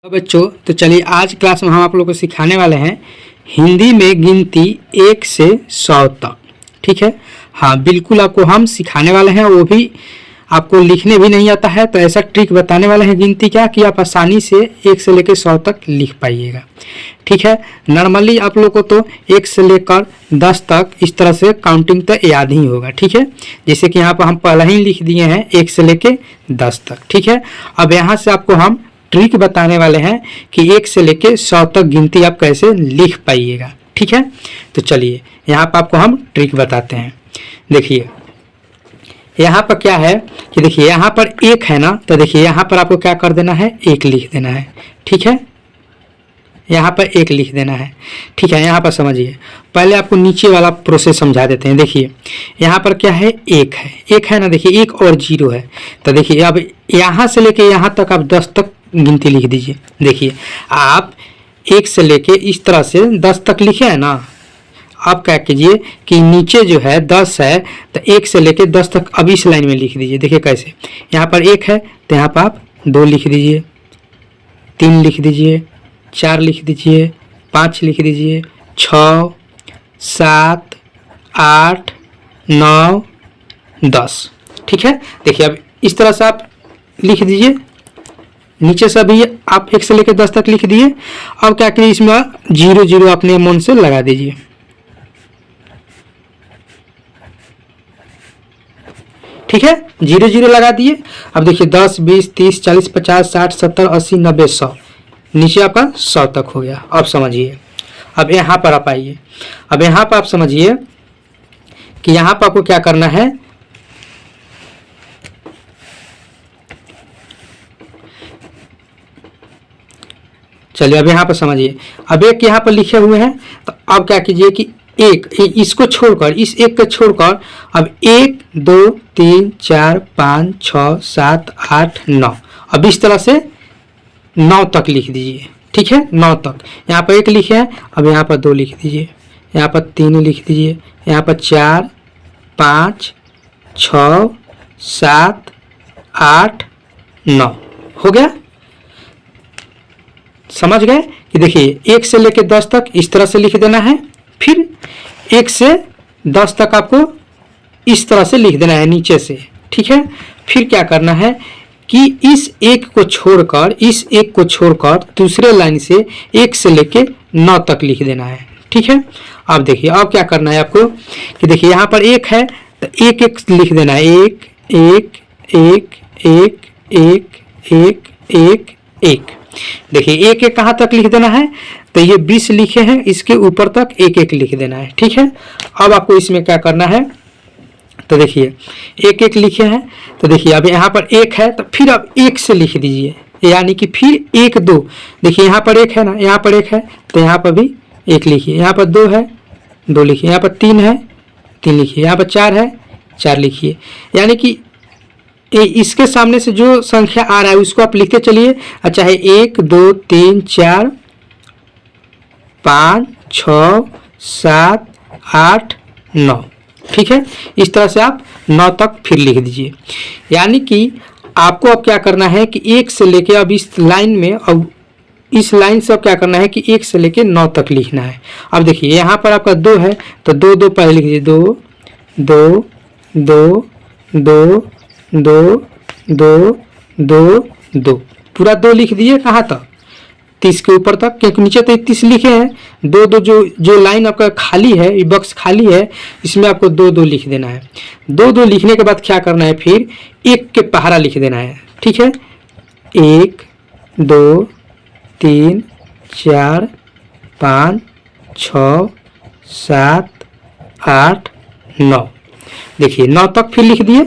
तो बच्चों, तो चलिए आज क्लास में हम आप लोगों को सिखाने वाले हैं हिंदी में गिनती 1 से 100 तक। ठीक है, हाँ बिल्कुल आपको हम सिखाने वाले हैं, वो भी आपको लिखने भी नहीं आता है तो ऐसा ट्रिक बताने वाले हैं गिनती क्या कि आप आसानी से 1 से लेकर 100 तक लिख पाइएगा। ठीक है, नॉर्मली आप लोग को तो 1 से लेकर 10 तक इस तरह से काउंटिंग तो याद ही होगा। ठीक है, जैसे कि यहाँ पर हम पहले ही लिख दिए हैं 1 से लेकर 10 तक। ठीक है, अब यहाँ से आपको हम ट्रिक बताने वाले हैं कि 1 से लेके 100 तक गिनती आप कैसे लिख पाइएगा। ठीक है, तो चलिए यहाँ पर आपको हम ट्रिक बताते हैं। देखिए यहाँ पर क्या है कि देखिए यहाँ पर 1 है ना, तो देखिए यहाँ पर आपको क्या कर देना है, 1 लिख देना है। ठीक है, यहाँ पर 1 लिख देना है। ठीक है, यहाँ पर समझिए, पहले आपको नीचे वाला प्रोसेस समझा देते हैं। देखिए यहाँ पर क्या है, 1 है ना, देखिए 1 और 0 है। तो देखिए अब यहाँ से लेके यहाँ तक आप 10 तक गिनती लिख दीजिए। देखिए आप 1 से लेके इस तरह से 10 तक लिखे हैं ना, आप क्या कीजिए कि नीचे जो है 10 है तो 1 से लेके 10 तक अब इस लाइन में लिख दीजिए। देखिए कैसे, यहाँ पर 1 है तो यहाँ पर आप 2 लिख दीजिए, 3 लिख दीजिए, 4 लिख दीजिए, 5 लिख दीजिए, 6, 7, 8, 9, 10। ठीक है, देखिए अब इस तरह से आप लिख दीजिए। नीचे से भी आप 1 से लेकर 10 तक लिख दिए। अब क्या करिए, इसमें 0 0 अपने मन से लगा दीजिए। ठीक है, 0 0 लगा दिए। अब देखिए 10, 20, 30, 40, 50, 60, 70, 80, 90, 100, नीचे आपका 100 तक हो गया। अब समझिए, अब यहाँ पर आप आइए। अब यहाँ पर आप समझिए कि यहाँ पर आपको क्या करना है, चलिए अब यहाँ पर समझिए। अब 1 यहाँ पर लिखे हुए हैं, तो अब क्या कीजिए कि 1 इसको छोड़कर, इस 1 को छोड़कर अब 1 2 3 4 5 6 7 8 9, अब इस तरह से 9 तक लिख दीजिए। ठीक है, 9 तक। यहाँ पर 1 लिखे हैं, अब यहाँ पर 2 लिख दीजिए, यहाँ पर 3 लिख दीजिए, यहाँ पर 4 5 6 7 8 9 हो गया। समझ गए कि देखिए 1 से लेकर 10 तक इस तरह से लिख देना है, फिर 1 से 10 तक आपको इस तरह से लिख देना है नीचे से। ठीक है, फिर क्या करना है कि इस 1 को छोड़कर दूसरे लाइन से 1 से लेकर 9 तक लिख देना है। ठीक है, अब देखिए अब क्या करना है आपको कि देखिए यहाँ पर 1 है तो 1 1 लिख देना है, 1 1 1 1 1 1 1 1। देखिए 1 1 कहाँ तक लिख देना है, तो ये 20 लिखे हैं, इसके ऊपर तक 1 1 लिख देना है। ठीक है, अब आपको इसमें क्या करना है, तो देखिए 1 1 लिखे हैं, तो देखिए अब यहाँ पर 1 है तो फिर अब 1 से लिख दीजिए, यानी कि फिर 1 2। देखिए यहाँ पर 1 है ना, यहाँ पर 1 है तो यहाँ पर भी 1 लिखिए, यहाँ पर 2 है 2 लिखिए, यहाँ पर 3 है 3 लिखिए, यहाँ पर 4 है 4 लिखिए। यानी कि इसके सामने से जो संख्या आ रहा है उसको आप लिखते चलिए, चाहे 1 2 3 4 5 6 7 8 9। ठीक है, इस तरह से आप 9 तक फिर लिख दीजिए। यानी कि आपको अब क्या करना है कि 1 से लेके अब इस लाइन में, अब इस लाइन से अब क्या करना है कि 1 से लेके 9 तक लिखना है। अब देखिए यहाँ पर आपका 2 है तो 2 2 पहले लिख दीजिए, 2 2 2 2 2 2 2 2, पूरा 2 लिख दिए। कहाँ तक, 30 के ऊपर तक, क्योंकि नीचे तो 30 लिखे हैं। 2 2 जो लाइन आपका खाली है, ये बॉक्स खाली है, इसमें आपको 2 2 लिख देना है। 2 2 लिखने के बाद क्या करना है, फिर 1 के पहाड़ा लिख देना है। ठीक है, 1 2 3 4 5 6 7 8 9। देखिए 9 तक फिर लिख दिए।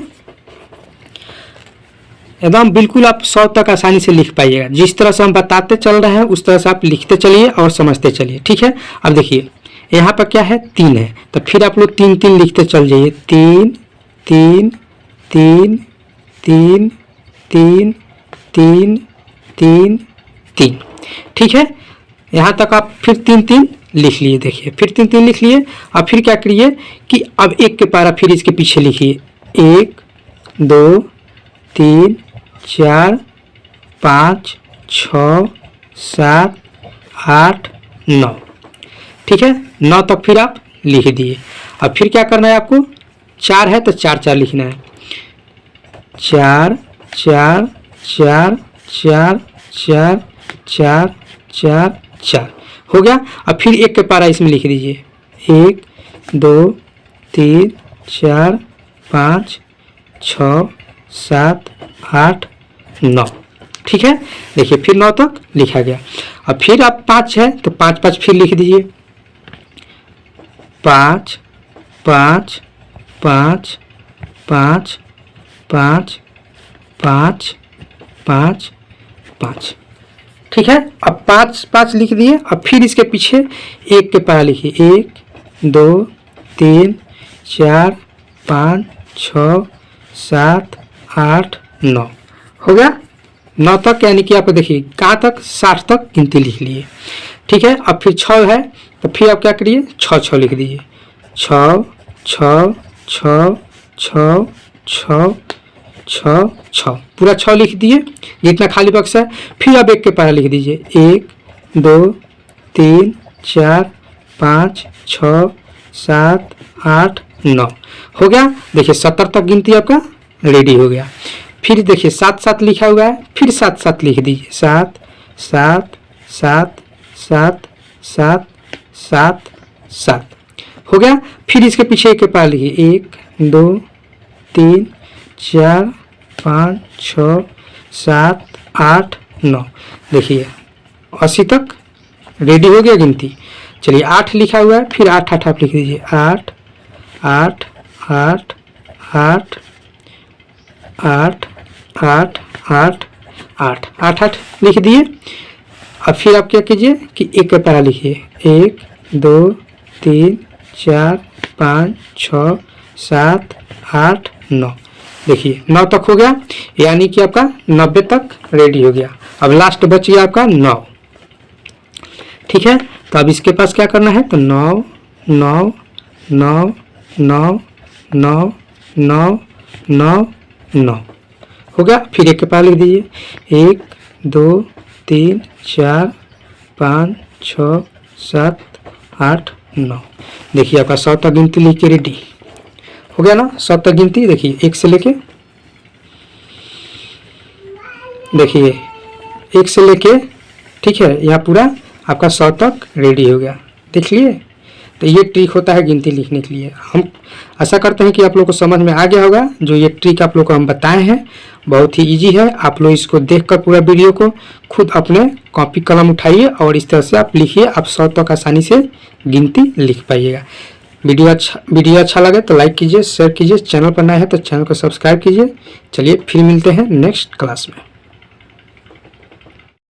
एकदम बिल्कुल आप 100 तक आसानी से लिख पाइएगा। जिस तरह से हम बताते चल रहे हैं उस तरह से आप लिखते चलिए और समझते चलिए। ठीक है, अब देखिए यहाँ पर क्या है, 3 है तो फिर आप लोग 3 3 लिखते चल जाइए, 3 3 3 3 3 3 3 3। ठीक है, यहाँ तक आप फिर 3 3 लिख लिए। देखिए फिर 3 3 लिख लिए। अब फिर क्या करिए कि अब 1 के पारा फिर इसके पीछे लिखिए, 1 2 3 4 5 6 7 8 9। ठीक है, 9 तक फिर आप लिख दिए। अब फिर क्या करना है आपको, 4 है तो 4 4 लिखना है, 4 4 4 4 4 4 4 4 हो गया। अब फिर 1 के पारा इसमें लिख दीजिए, 1 2 3 4 5 6 7 8 9। ठीक है, देखिए फिर 9 तक लिखा गया। अब फिर आप 5 है तो 5 5 फिर लिख दीजिए, 5 5 5 5 5 5 5 5। ठीक है, अब 5 5 लिख दिए। अब फिर इसके पीछे 1 के पारा लिखिए, 1 2 3 4 5 6 7 8 9 हो गया। 9 तक यानी कि आप देखिए कहाँ तक, 60 तक गिनती लिख लिए। ठीक है, अब फिर 6 है तो फिर आप क्या करिए, 6 6 लिख दीजिए, 6 6 6 6 6 6 6 पूरा 6 लिख दिए जितना खाली बक्सा है। फिर अब 1 के पारा लिख दीजिए, 1 2 3 4 5 6 7 8 9 हो गया। देखिए 70 तक गिनती आपका रेडी हो गया। फिर देखिए 7 7 लिखा हुआ है, फिर 7 7 लिख दीजिए, 7 7 7 7 7 7 7 हो गया। फिर इसके पीछे 1 के पारा लिखिए, 1 2 3 4 5 6 7 8 9। देखिए 80 तक रेडी हो गया गिनती। चलिए 8 लिखा हुआ है, फिर 8 8 आप लिख दीजिए, 8 8 8 8 8 8 8 8 8 8 लिख दिए। अब फिर आप क्या कीजिए कि 1 के पारा लिखिए, 1 2 3 4 5 6 7 8 9। देखिए 9 तक हो गया, यानी कि आपका 90 तक रेडी हो गया। अब लास्ट बच गया आपका 9। ठीक है, तो अब इसके पास क्या करना है, तो 9 9 9 9 9 9 9 9 हो गया। फिर 1 के पारा लिख दीजिए, 1 2 3 4 5 6 7 8 9। देखिए आपका 100 तक गिनती लिख के रेडी हो गया ना। 100 तक गिनती देखिए 1 से लेके, देखिए 1 से लेके, ठीक है, यहाँ पूरा आपका 100 तक रेडी हो गया। देख लिए, तो ये ट्रिक होता है गिनती लिखने के लिए। हम आशा करते हैं कि आप लोग को समझ में आ गया होगा। जो ये ट्रिक आप लोग को हम बताए हैं बहुत ही इजी है। आप लोग इसको देखकर पूरा वीडियो को खुद अपने कॉपी कलम उठाइए और इस तरह से आप लिखिए, आप 100 तक आसानी से गिनती लिख पाइएगा। वीडियो अच्छा लगे तो लाइक कीजिए, शेयर कीजिए, चैनल पर नए हैं तो चैनल को सब्सक्राइब कीजिए। चलिए फिर मिलते हैं नेक्स्ट क्लास में।